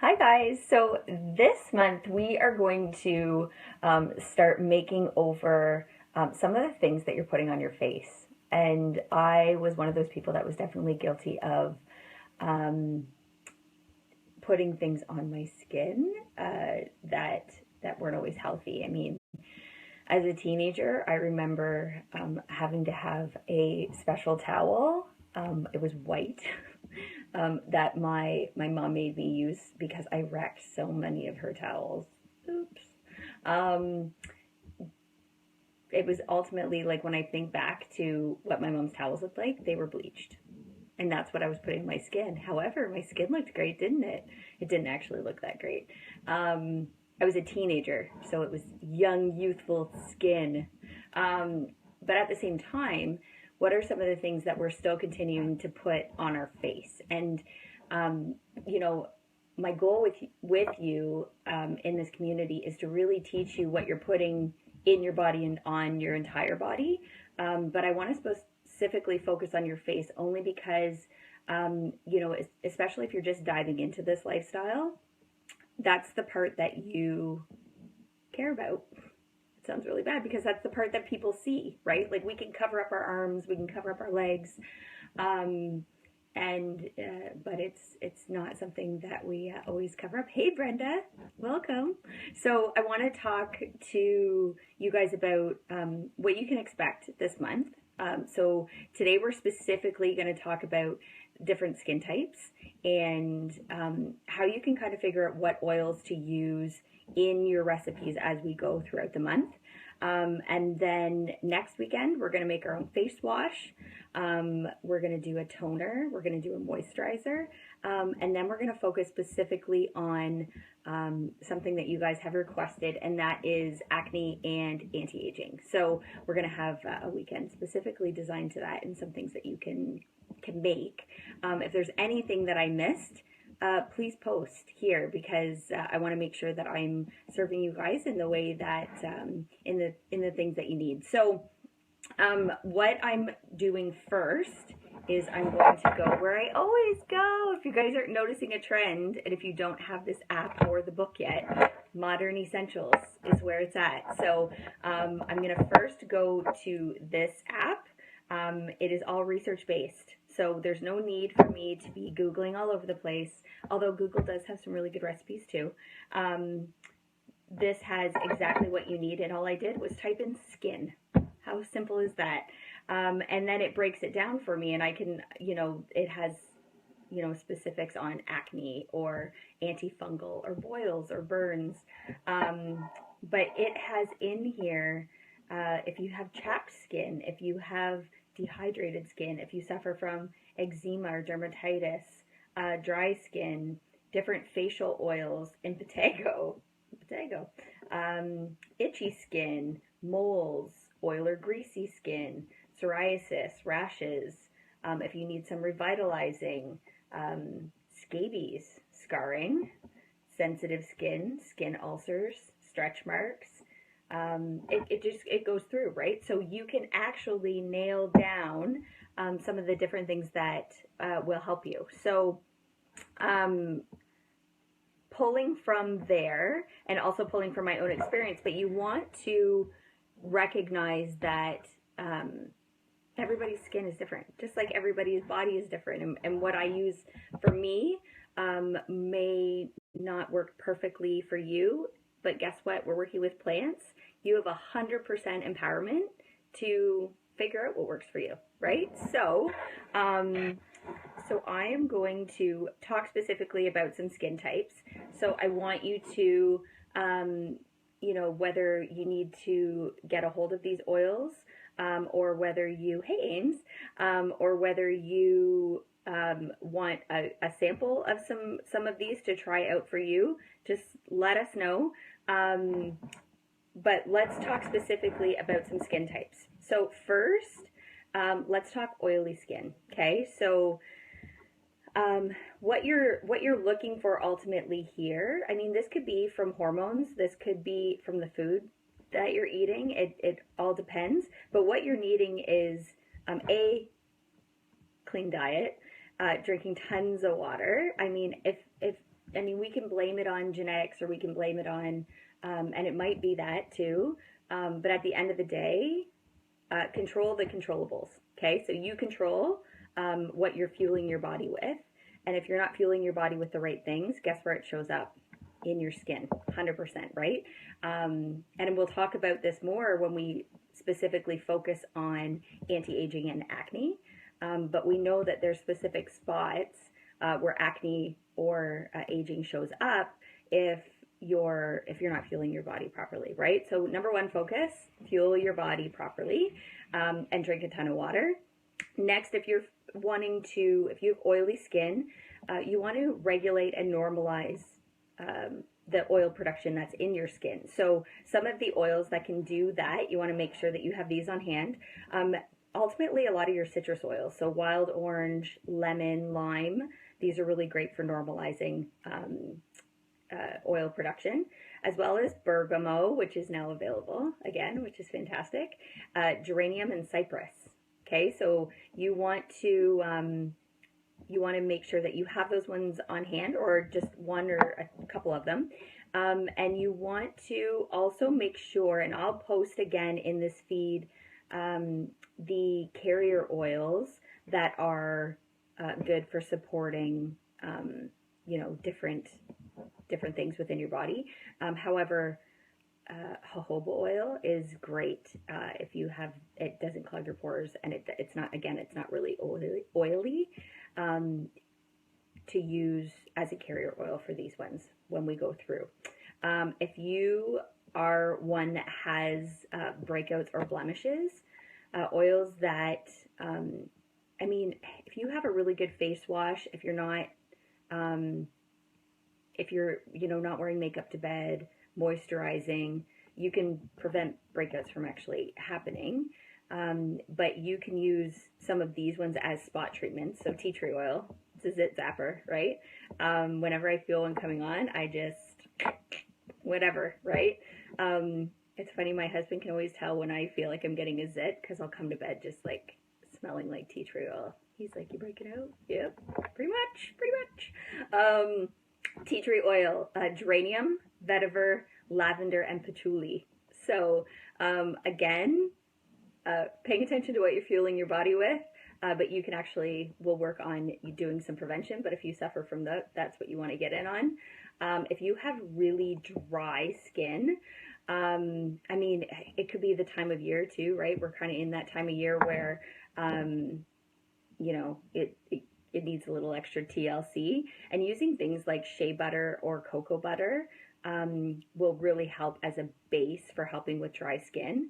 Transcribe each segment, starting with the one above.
Hi guys. So this month we are going to start making over some of the things that you're putting on your face. And I was one of those people that was definitely guilty of um, putting things on my skin that weren't always healthy. I mean, as a teenager, I remember having to have a special towel. It was white that my mom made me use because I wrecked so many of her towels. Oops. Um, it was ultimately like when I think back to what my mom's towels looked like, they were bleached. And that's what I was putting on my skin. However, my skin looked great, didn't it? It didn't actually look that great. Um, I was a teenager, so it was young, youthful skin. Um, but at the same time, what are some of the things that we're still continuing to put on our face? And um, you know, my goal with you in this community is to really teach you what you're putting in your body and on your entire body. But I want to specifically focus on your face only because, especially if you're just diving into this lifestyle, that's the part that you care about. It sounds really bad because that's the part that people see, right? Like we can cover up our arms, we can cover up our legs, um, and but it's not something that we always cover up. Hey, Brenda, welcome. So I want to talk to you guys about what you can expect this month. So today we're specifically going to talk about different skin types and how you can kind of figure out what oils to use in your recipes as we go throughout the month. And then next weekend, we're going to make our own face wash. We're going to do a toner. We're going to do a moisturizer. And then we're going to focus specifically on something that you guys have requested, and that is acne and anti-aging. So we're going to have a weekend specifically designed to that and some things that you can make. If there's anything that I missed, please post here because I want to make sure that I'm serving you guys in the way that in the things that you need. So what I'm doing first is I'm going to go where I always go. If you guys aren't noticing a trend, and if you don't have this app or the book yet, Modern Essentials is where it's at. So I'm going to first go to this app. It is all research based. So there's no need for me to be Googling all over the place, although Google does have some really good recipes too. This has exactly what you need, and all I did was type in skin. How simple is that? And then it breaks it down for me, and I can, it has, specifics on acne or antifungal or boils or burns. But it has in here, if you have chapped skin, if you have dehydrated skin, if you suffer from eczema or dermatitis, dry skin, different facial oils, impetigo, itchy skin, moles, oil or greasy skin, psoriasis, rashes, if you need some revitalizing, scabies, scarring, sensitive skin, skin ulcers, stretch marks. It goes through, right? So you can actually nail down some of the different things that will help you. So um, pulling from there and also pulling from my own experience, but you want to recognize that everybody's skin is different, just like everybody's body is different. And what I use for me may not work perfectly for you, but guess what? We're working with plants. You have 100% empowerment to figure out what works for you, right? So I am going to talk specifically about some skin types. So I want you to, whether you need to get a hold of these oils, or whether you, hey Ames, or whether you want a sample of some of these to try out for you, just let us know. But let's talk specifically about some skin types. So first, let's talk oily skin. Okay, so what you're looking for ultimately here, I mean, this could be from hormones, this could be from the food that you're eating. It all depends. But what you're needing is a clean diet, drinking tons of water. I mean, if we can blame it on genetics, or we can blame it on, and it might be that too. But at the end of the day, control the controllables. Okay, so you control what you're fueling your body with. And if you're not fueling your body with the right things, guess where it shows up? In your skin, 100%, right? And we'll talk about this more when we specifically focus on anti-aging and acne. But we know that there's specific spots where acne or aging shows up if you're not fueling your body properly, right? So number one, focus, fuel your body properly, and drink a ton of water. Next, if you have oily skin, you want to regulate and normalize the oil production that's in your skin. So some of the oils that can do that, you want to make sure that you have these on hand. Ultimately, a lot of your citrus oils, so wild orange, lemon, lime, these are really great for normalizing oil production, as well as bergamot, which is now available again, which is fantastic, geranium and cypress. Okay, so you want to make sure that you have those ones on hand, or just one or a couple of them. And you want to also make sure, and I'll post again in this feed, the carrier oils that are good for supporting, different things within your body. However, jojoba oil is great if you have, it doesn't clog your pores, and it's not really oily to use as a carrier oil for these ones when we go through. If you are one that has breakouts or blemishes, oils that, if you have a really good face wash, if you're not, not wearing makeup to bed, moisturizing, you can prevent breakouts from actually happening. But you can use some of these ones as spot treatments. So tea tree oil, it's a zit zapper, right? Whenever I feel one coming on, I just, whatever, right? It's funny, my husband can always tell when I feel like I'm getting a zit, because I'll come to bed just like smelling like tea tree oil. He's like, you break it out? Yep, pretty much. Tea tree oil, geranium, vetiver, lavender, and patchouli. So again, paying attention to what you're fueling your body with, but you can we'll work on doing some prevention, but if you suffer from that's what you want to get in on. If you have really dry skin, it could be the time of year too, right? We're kind of in that time of year where, it needs a little extra TLC, and using things like shea butter or cocoa butter will really help as a base for helping with dry skin.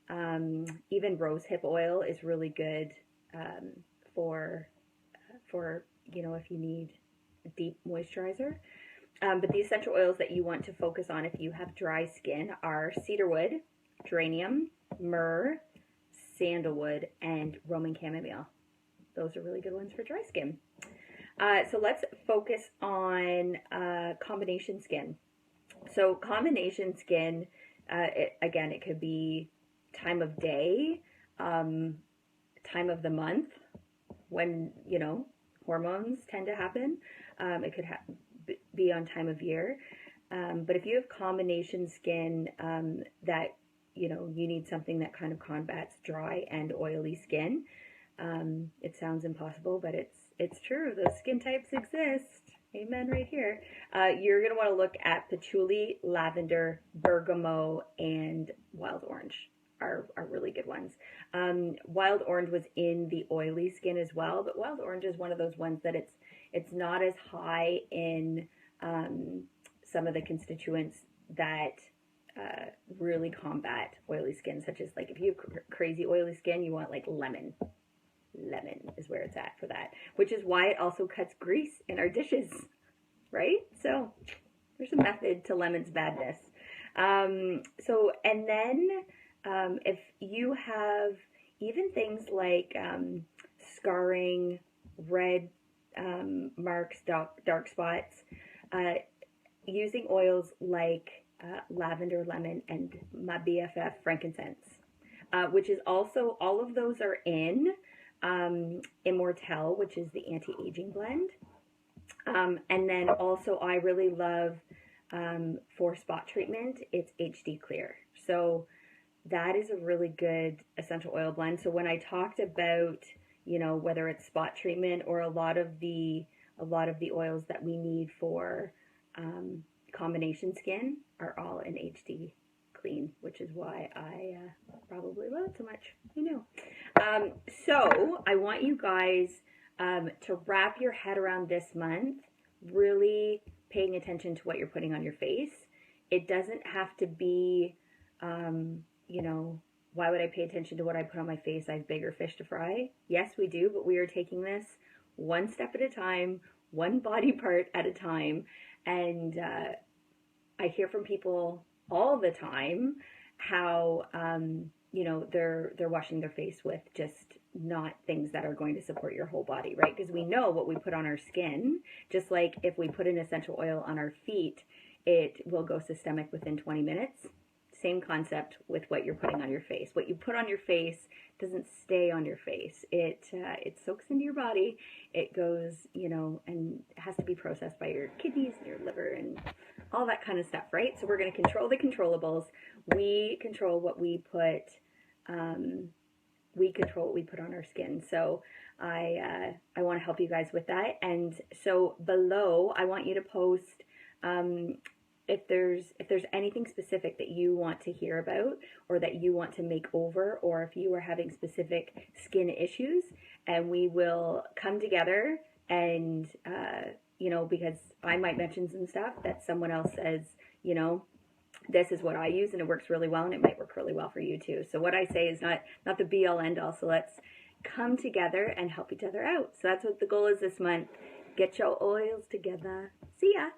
Even rosehip oil is really good for if you need a deep moisturizer. But the essential oils that you want to focus on if you have dry skin are cedarwood, geranium, myrrh, sandalwood, and Roman chamomile. Those are really good ones for dry skin. So let's focus on combination skin. So combination skin, it could be time of day, time of the month, when, hormones tend to happen. It could be on time of year. But if you have combination skin that, you need something that kind of combats dry and oily skin, it sounds impossible, but it's true. Those skin types exist. Amen right here. You're going to want to look at patchouli, lavender, bergamot, and wild orange are really good ones. Wild orange was in the oily skin as well, but wild orange is one of those ones that it's not as high in some of the constituents that really combat oily skin, such as, like, if you have crazy oily skin, you want like lemon. Lemon is where it's at for that, which is why it also cuts grease in our dishes, right? So there's a method to lemon's badness. And then if you have even things like scarring, red marks, dark spots, using oils like lavender, lemon, and my BFF, frankincense, which is also, all of those are in Immortelle, which is the anti-aging blend. And then also I really love for spot treatment, it's HD Clear. So that is a really good essential oil blend. So when I talked about, you know, whether it's spot treatment or a lot of the oils that we need for combination skin are all in HD clean, which is why I probably love it so much. I know. So I want you guys to wrap your head around this month, really paying attention to what you're putting on your face. It doesn't have to be, you know, why would I pay attention to what I put on my face? I have bigger fish to fry. Yes, we do, but we are taking this one step at a time, one body part at a time. And I hear from people all the time how you know, they're washing their face with just not things that are going to support your whole body, right? Because we know what we put on our skin, just like if we put an essential oil on our feet, it will go systemic within 20 minutes. Same concept with what you're putting on your face. What you put on your face doesn't stay on your face. It soaks into your body. It goes, you know, and has to be processed by your kidneys and your liver and all that kind of stuff, right? So we're going to control the controllables. We control what we put. We control what we put on our skin. So I want to help you guys with that. And so below, I want you to post if there's anything specific that you want to hear about or that you want to make over, or if you are having specific skin issues, and we will come together and you know, because I might mention some stuff that someone else says, you know, this is what I use and it works really well, and it might work really well for you too. So what I say is not the be all end all. So let's come together and help each other out. So that's what the goal is this month. Get your oils together. See ya.